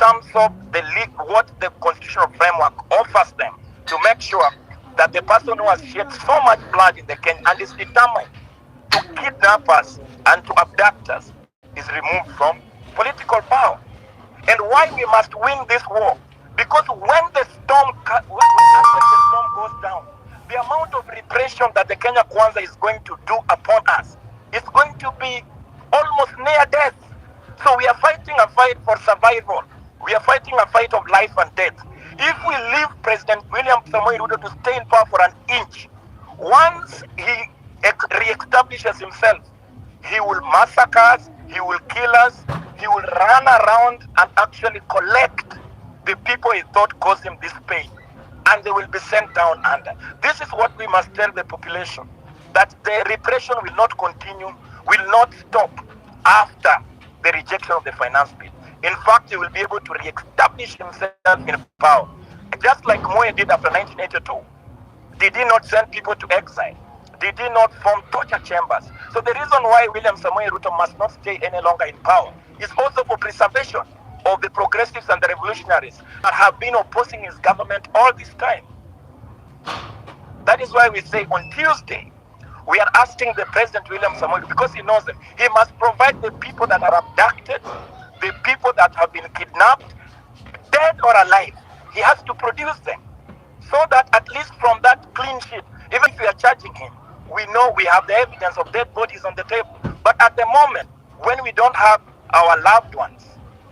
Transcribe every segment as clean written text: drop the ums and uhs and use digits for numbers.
terms of what the constitutional framework offers them to make sure that the person who has shed so much blood in the Kenya and is determined to kidnap us and to abduct us is removed from political power. And why we must win this war? Because when the storm goes down, the amount of repression that the Kenya Kwanza is going to do upon us is going to be almost near death. So we are fighting a fight for survival. We are fighting a fight of life and death. If we leave President William Samoei Ruto to stay in power for an inch, once he re-establishes himself, he will massacre us, he will kill us, he will run around and actually collect the people he thought caused him this pain, and they will be sent down under. This is what we must tell the population, that the repression will not continue, will not stop after the rejection of the finance bill. In fact, he will be able to re-establish himself in power, just like Moi did after 1982. Did he not send people to exile? Did he not form torture chambers? So the reason why William Samoei Ruto must not stay any longer in power is also for preservation of the progressives and the revolutionaries that have been opposing his government all this time. That is why we say on Tuesday, we are asking the President William Samoei, because he knows them, he must provide the people that are abducted, the people that have been kidnapped, dead or alive. He has to produce them, so that at least from that clean sheet, even if we are charging him, we know we have the evidence of dead bodies on the table. But at the moment, when we don't have our loved ones,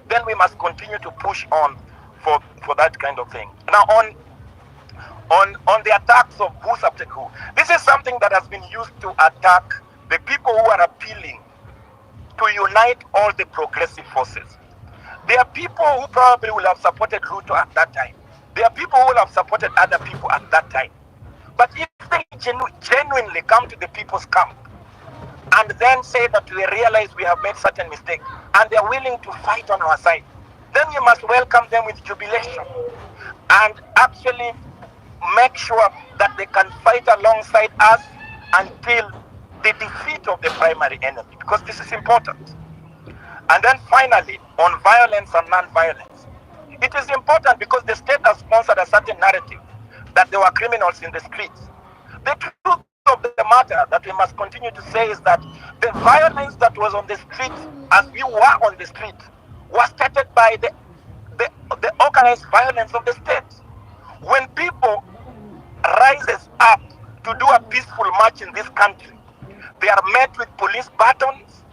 then we must continue to push on for that kind of thing. Now, on the attacks of who's after who, this is something that has been used to attack the people who are appealing to unite all the progressive forces. There are people who probably will have supported Ruto at that time. There are people who will have supported other people at that time. But if they genuinely come to the people's camp and then say that we realize we have made certain mistakes and they are willing to fight on our side, then we must welcome them with jubilation and actually make sure that they can fight alongside us until the defeat of the primary enemy, because this is important. And then finally, on violence and non-violence, it is important because the state has sponsored a certain narrative that there were criminals in the streets. The truth of the matter that we must continue to say is that the violence that was on the street, as we were on the street, was started by the organized violence of the state. When people rises up to do a peaceful march in this country, they are met with police batons,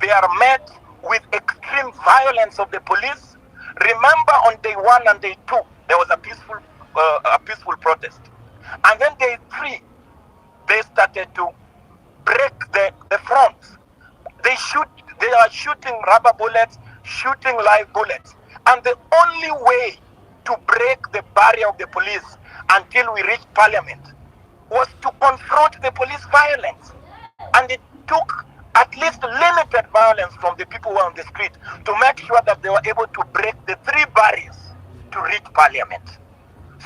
they are met with extreme violence of the police. Remember, on day 1 and day 2, there was a peaceful protest. And then day 3, they started to break the fronts. They are shooting rubber bullets, shooting live bullets. And the only way to break the barrier of the police until we reach parliament was to confront the police violence. And it took at least limited violence from the people who were on the street to make sure that they were able to break the 3 barriers to reach parliament.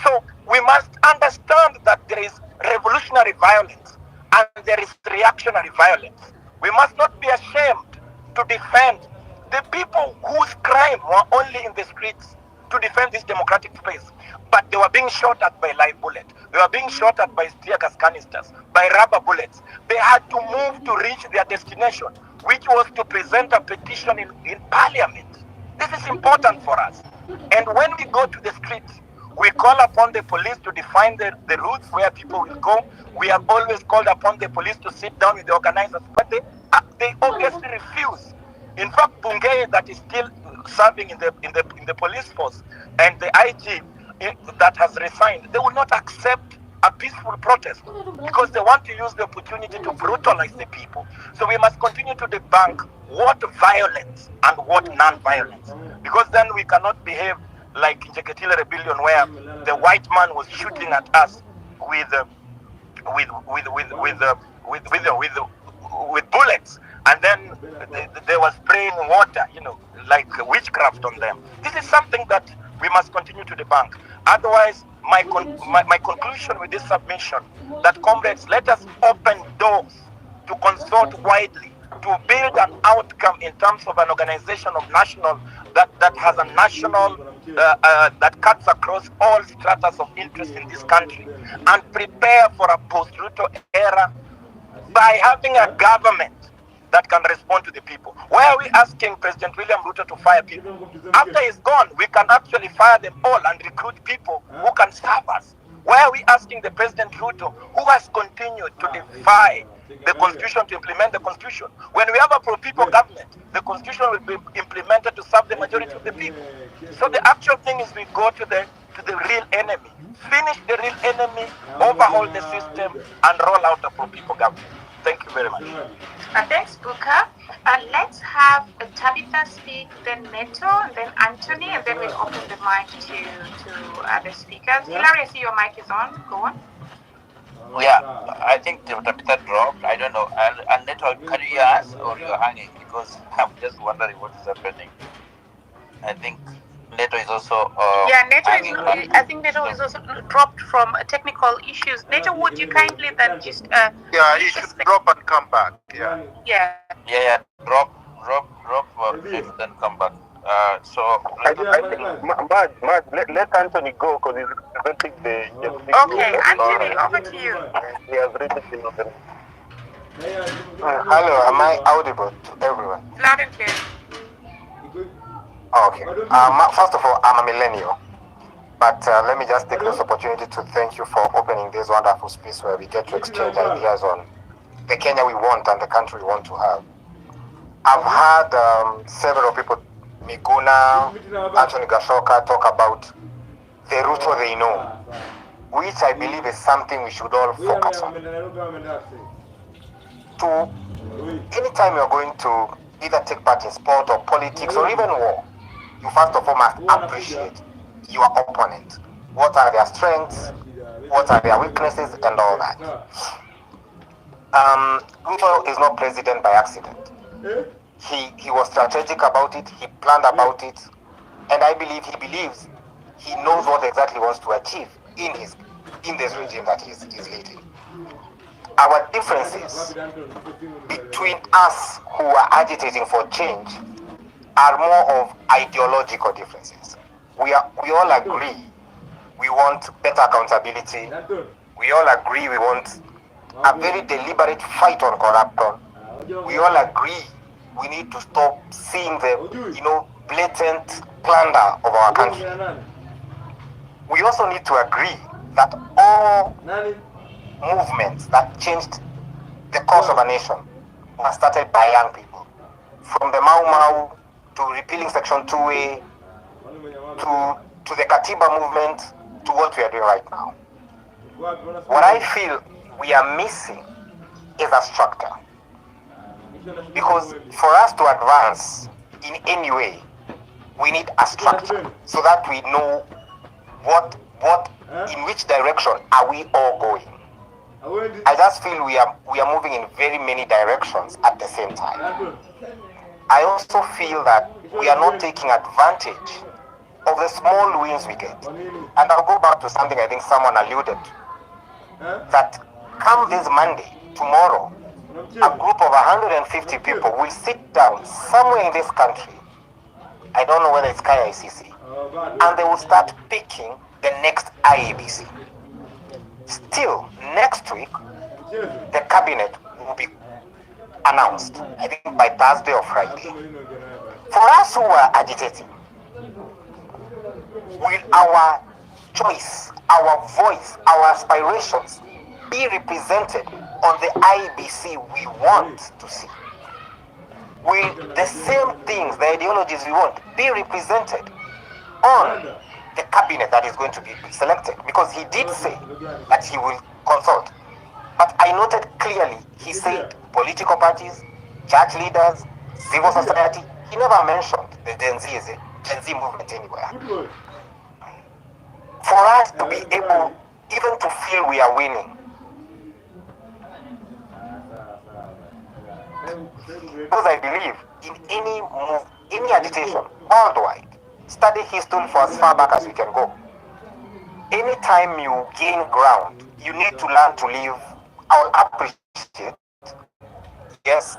So we must understand that there is revolutionary violence and there is reactionary violence. We must not be ashamed to defend the people whose crime were only in the streets to defend this democratic space. But they were being shot at by live bullets. They were being shot at by tear gas canisters, by rubber bullets. They had to move to reach their destination, which was to present a petition in parliament. This is important for us. And when we go to the streets, we call upon the police to define the routes where people will go. We have always called upon the police to sit down with the organizers, but they obviously refuse. In fact, Bungei, that is still serving in the police force, and the IG that has resigned, they will not accept a peaceful protest because they want to use the opportunity to brutalize the people. So we must continue to debunk what violence and what non-violence, because then we cannot behave like in Jeketile Rebellion, where the white man was shooting at us with bullets, and then they were spraying water, like witchcraft on them. This is something that we must continue to debunk. Otherwise, my conclusion with this submission, that comrades, let us open doors to consult widely to build an outcome in terms of an organization of national that has a national that cuts across all stratas of interest in this country, and prepare for a post-Ruto era by having a government that can respond to the people. Why are we asking President William Ruto to fire people? After he's gone, we can actually fire them all and recruit people who can serve us. Why are we asking the President Ruto, who has continued to defy the Constitution, to implement the Constitution? When we have a pro-people government, the Constitution will be implemented to serve the majority of the people. So the actual thing is we go to the real enemy, finish the real enemy, overhaul the system, and roll out a pro-people government. Thank you very much. Thanks, Buka. Let's have Tabitha speak, then Neto, and then Anthony, and then we'll open the mic to other speakers. Hilary, I see your mic is on. Go on. Yeah, I think Tabitha dropped. I don't know. And Neto, can you hear us or you're hanging? Because I'm just wondering what is happening. I think Neto is also. Neto is. I think Neto is also dropped from technical issues. Neto, would you kindly then just? He should drop and come back. Yeah. Drop, then come back. So I think let Anthony go because he's representing the. Okay, Anthony, over to you. He has written the. Hello, am I audible to everyone? Loud and clear. Okay. First of all, I'm a millennial, but let me just take this opportunity to thank you for opening this wonderful space where we get to exchange ideas on the Kenya we want and the country we want to have. I've heard several people, Miguna, Anthony Gashoka, talk about the Ruto they know, which I believe is something we should all focus on. Anytime you're going to either take part in sport or politics or even war, you first of all must appreciate your opponent. What are their strengths? What are their weaknesses and all that? Ruto is not president by accident. He was strategic about it, he planned about it, and I believe he believes he knows what exactly wants to achieve in this regime that he's leading. Our differences between us who are agitating for change are more of ideological differences. We all agree we want better accountability. We all agree we want a very deliberate fight on corruption. We all agree we need to stop seeing the blatant plunder of our country. We also need to agree that all movements that changed the course of a nation were started by young people. From the Mau Mau to repealing Section 2A to the Katiba movement to what we are doing right now. What I feel we are missing is a structure. Because for us to advance in any way, we need a structure so that we know in which direction are we all going. I just feel we are moving in very many directions at the same time. I also feel that we are not taking advantage of the small wins we get. And I'll go back to something I think someone alluded to. That come this Monday, tomorrow, a group of 150 people will sit down somewhere in this country, I don't know whether it's KICC, and they will start picking the next IEBC. Still, next week, the cabinet will be announced, I think by Thursday or Friday. For us who are agitating, will our choice, our voice, our aspirations be represented on the IBC we want to see? Will the same things, the ideologies we want, be represented on the cabinet that is going to be selected? Because he did say that he will consult. But I noted clearly, he said political parties, church leaders, civil society. He never mentioned the Gen Z movement anywhere. For us to be able even to feel we are winning, because I believe in any move, any agitation worldwide, study history for as far back as we can go. Anytime you gain ground, you need to learn to live. I'll appreciate, yes,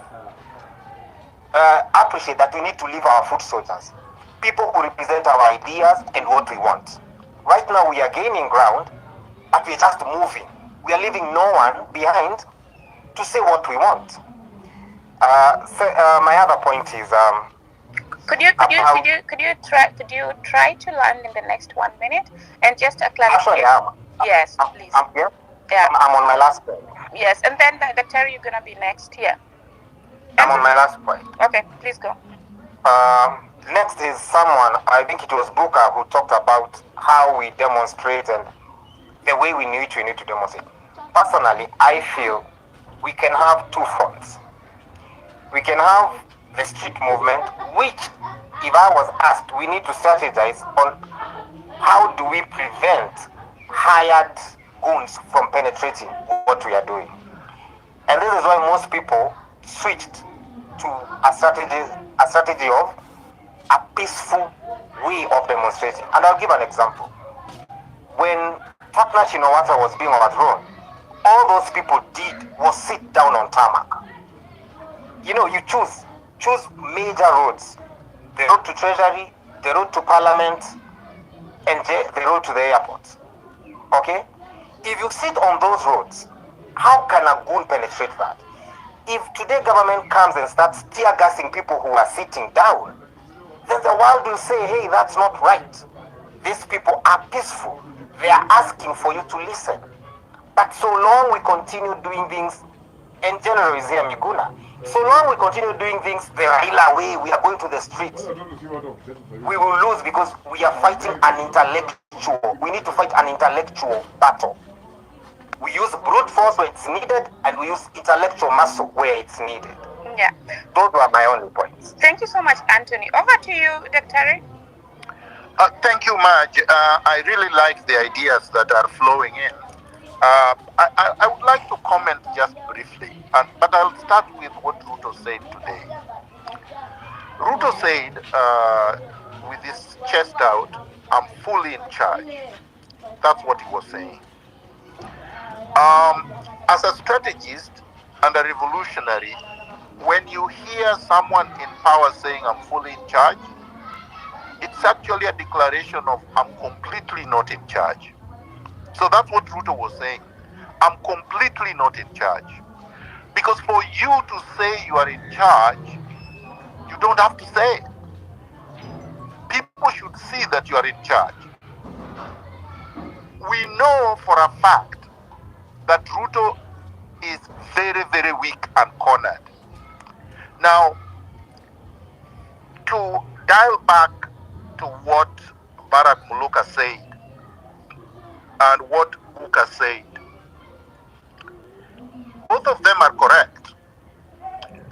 appreciate that we need to leave our foot soldiers, people who represent our ideas and what we want. Right now we are gaining ground, but we're just moving. We are leaving no one behind to say what we want. My other point is Could you try to land in the next 1 minute and just a actually clarification? Yes, please. I'm here. Yeah. I'm on my last point. Yes, and then the Terry, you're gonna be next here. I'm on my last point. Okay, please go. Next is someone, I think it was Booker, who talked about how we demonstrate and the way we need to demonstrate. Personally, I feel we can have two fronts. We can have the street movement, which, if I was asked, we need to strategize on how do we prevent hired goons from penetrating what we are doing. And this is why most people switched to a strategy of a peaceful way of demonstrating. And I'll give an example. When Tapna Shinawatra was being overthrown, all those people did was sit down on tarmac. You know, you choose major roads. The road to Treasury, the road to Parliament, and the road to the airport. Okay? If you sit on those roads, how can a goon penetrate that? If today government comes and starts tear gassing people who are sitting down, then the world will say, hey, that's not right. These people are peaceful. They are asking for you to listen. But so long we continue doing things, and General is here, Miguna, so long we continue doing things the Raila way, we are going to the streets, we will lose because we are fighting an intellectual. We need to fight an intellectual battle. We use brute force where it's needed, and we use intellectual muscle where it's needed. Yeah. Those were my only points. Thank you so much, Anthony. Over to you, Dr. Thank you, Maj. I really like the ideas that are flowing in. I would like to comment just briefly, but I'll start with what Ruto said today. Ruto said, with his chest out, I'm fully in charge. That's what he was saying. As a strategist and a revolutionary, when you hear someone in power saying I'm fully in charge, it's actually a declaration of I'm completely not in charge. So that's what Ruto was saying. I'm completely not in charge. Because for you to say you are in charge, you don't have to say it. People should see that you are in charge. We know for a fact that Ruto is very, very weak and cornered. Now, to dial back to what Barack Muluka said and what Buka said, both of them are correct.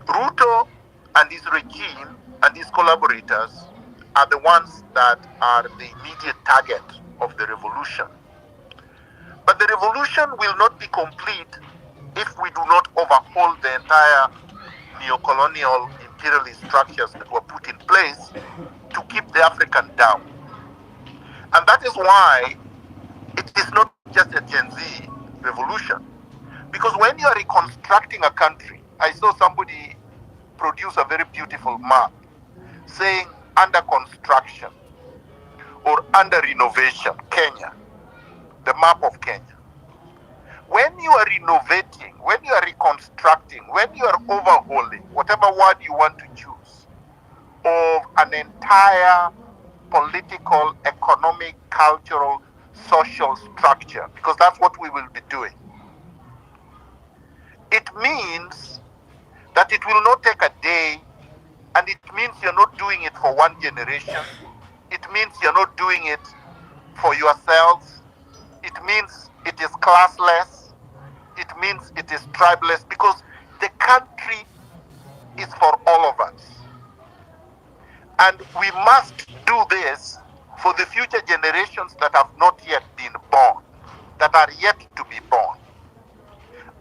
Ruto and his regime and his collaborators are the ones that are the immediate target of the revolution. But the revolution will not be complete if we do not overhaul the entire neo-colonial imperialist structures that were put in place to keep the African down. And that is why it is not just a Gen Z revolution. Because when you are reconstructing a country, I saw somebody produce a very beautiful map saying under construction or under renovation, Kenya, the map of Kenya. When you are renovating, when you are reconstructing, when you are overhauling, whatever word you want to choose, of an entire political, economic, cultural, social structure, because that's what we will be doing, it means that it will not take a day, and it means you're not doing it for one generation. It means you're not doing it for yourselves. It means it is classless. It means it is tribeless, because the country is for all of us. And we must do this for the future generations that have not yet been born, that are yet to be born.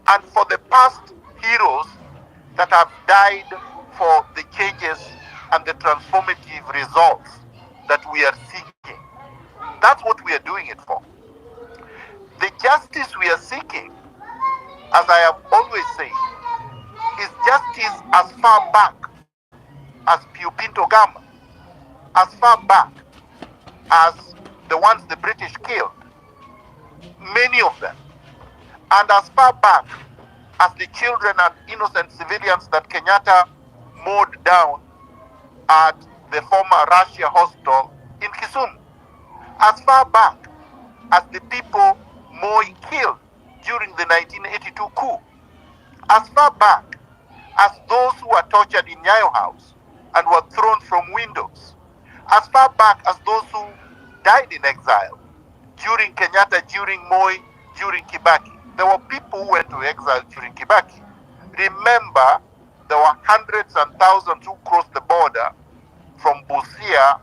And for the past heroes that have died for the changes and the transformative results that we are seeking. That's what we are doing it for. The justice we are seeking, as I have always said, is justice as far back as Pinto Gama, as far back as the ones the British killed, many of them, and as far back as the children and innocent civilians that Kenyatta mowed down at the former Russia hostel in Kisumu, as far back as the people Moi killed during the 1982 coup, as far back as those who were tortured in Nyayo House and were thrown from windows, as far back as those who died in exile during Kenyatta, during Moi, during Kibaki. There were people who went to exile during Kibaki. Remember, there were hundreds and thousands who crossed the border from Busia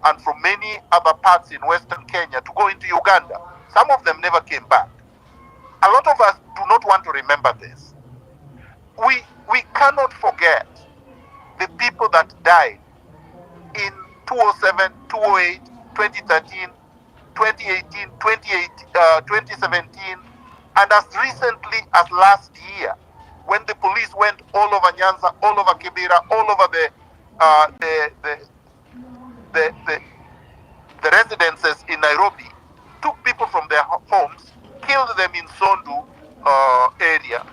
and from many other parts in Western Kenya to go into Uganda. Some of them never came back. A lot of us do not want to remember this. We cannot forget the people that died in 2007, 2008, 2013, 2018, 2017, and as recently as last year, when the police went all over Nyanza, all over Kibera, all over the residences in Nairobi, took people from their homes, killed them in Sondu area.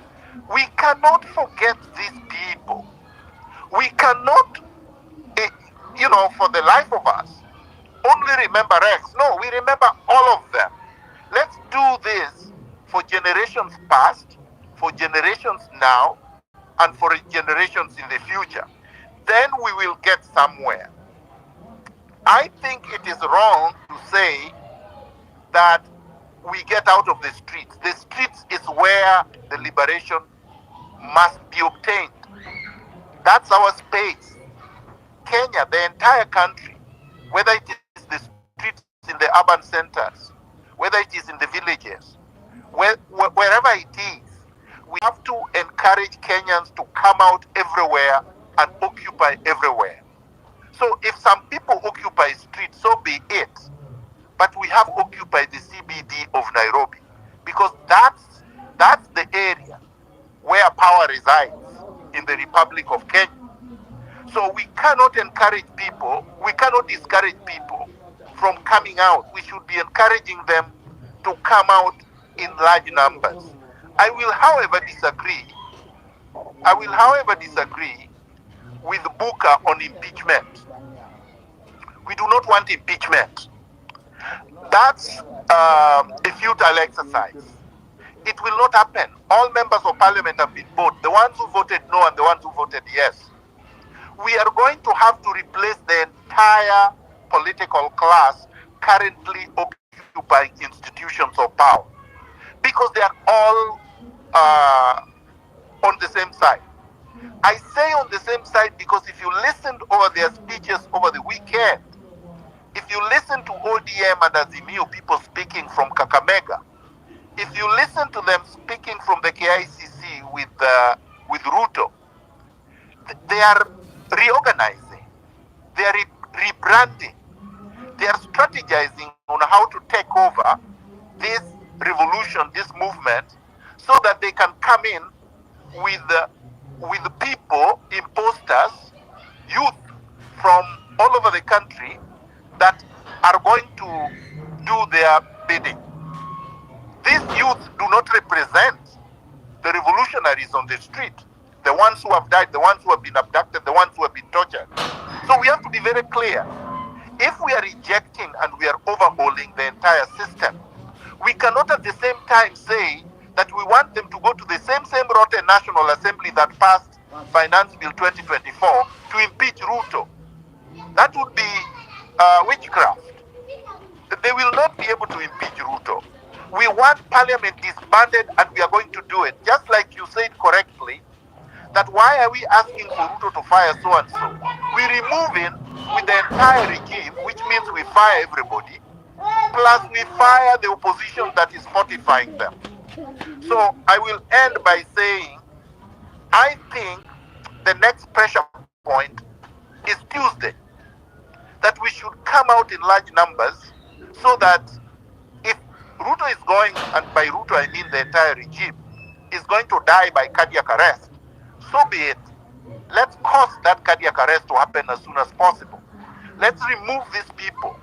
We cannot forget these people. We cannot, for the life of us, only remember Rex. No, we remember all of them. Let's do this for generations past, for generations now, and for generations in the future. Then we will get somewhere. I think it is wrong to say that we get out of the streets. The streets is where the liberation must be obtained. That's our space. Kenya, the entire country, whether it is the streets in the urban centers, whether it is in the villages, wherever it is, we have to encourage Kenyans to come out everywhere and occupy everywhere. So if some people occupy streets, so be it. But we have occupied the CBD of Nairobi because that's the area where power resides in the Republic of Kenya. So we cannot encourage people, we cannot discourage people from coming out. We should be encouraging them to come out in large numbers. I will, however, disagree with Booker on impeachment. We do not want impeachment. That's a futile exercise. It will not happen. All members of parliament have been voted. The ones who voted no and the ones who voted yes. We are going to have to replace the entire political class currently occupying institutions of power because they are all on the same side. I say on the same side because if you listened over their speeches over the weekend, if you listen to ODM and Azimio people speaking from Kakamega, if you listen to them speaking from the KICC with Ruto, they are reorganizing, they are rebranding, they are strategizing on how to take over this revolution, this movement, so that they can come in with people, imposters, youth from all over the country that are going to do their bidding. These youth do not represent the revolutionaries on the street, the ones who have died, the ones who have been abducted, the ones who have been tortured. So we have to be very clear. If we are rejecting and we are overhauling the entire system, we cannot at the same time say that we want them to go to the same rotten National Assembly that passed Finance Bill 2024 to impeach Ruto. That would be witchcraft. They will not be able to impeach Ruto. We want parliament disbanded and we are going to do it. Just like you said correctly, that why are we asking for Ruto to fire so and so? We remove him with the entire regime, which means we fire everybody, plus we fire the opposition that is fortifying them. So I will end by saying, I think the next pressure point is Tuesday, that we should come out in large numbers so that if Ruto is going, and by Ruto I mean the entire regime, is going to die by cardiac arrest, so be it. Let's cause that cardiac arrest to happen as soon as possible. Let's remove these people.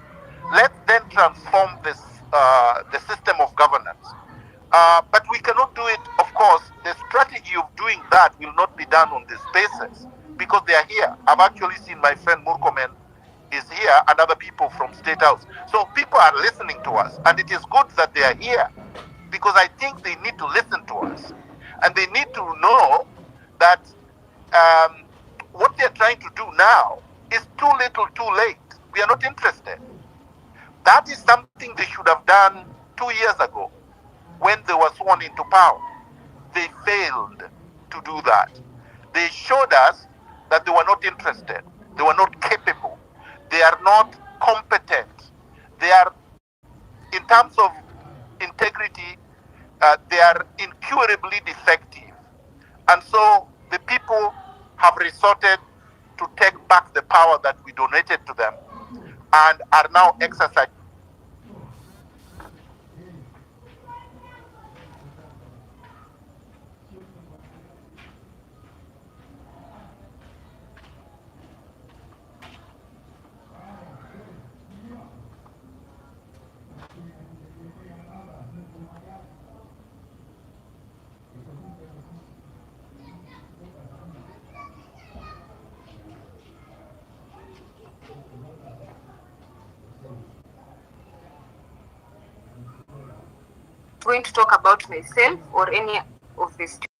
Let's then transform the system of governance. But we cannot do it, of course. The strategy of doing that will not be done on these spaces because they are here. I've actually seen my friend Murkomen is here and other people from State House. So people are listening to us, and it is good that they are here because I think they need to listen to us. And they need to know that what they're trying to do now is too little too late. We are not interested. That is something they should have done 2 years ago when they were sworn into power. They failed to do that. They showed us that they were not interested. They were not capable. They are not competent. They are, in terms of integrity, they are incurably defective. And so the people have resorted to take back the power that we donated to them and are now exercising. Going to talk about myself or any of the students.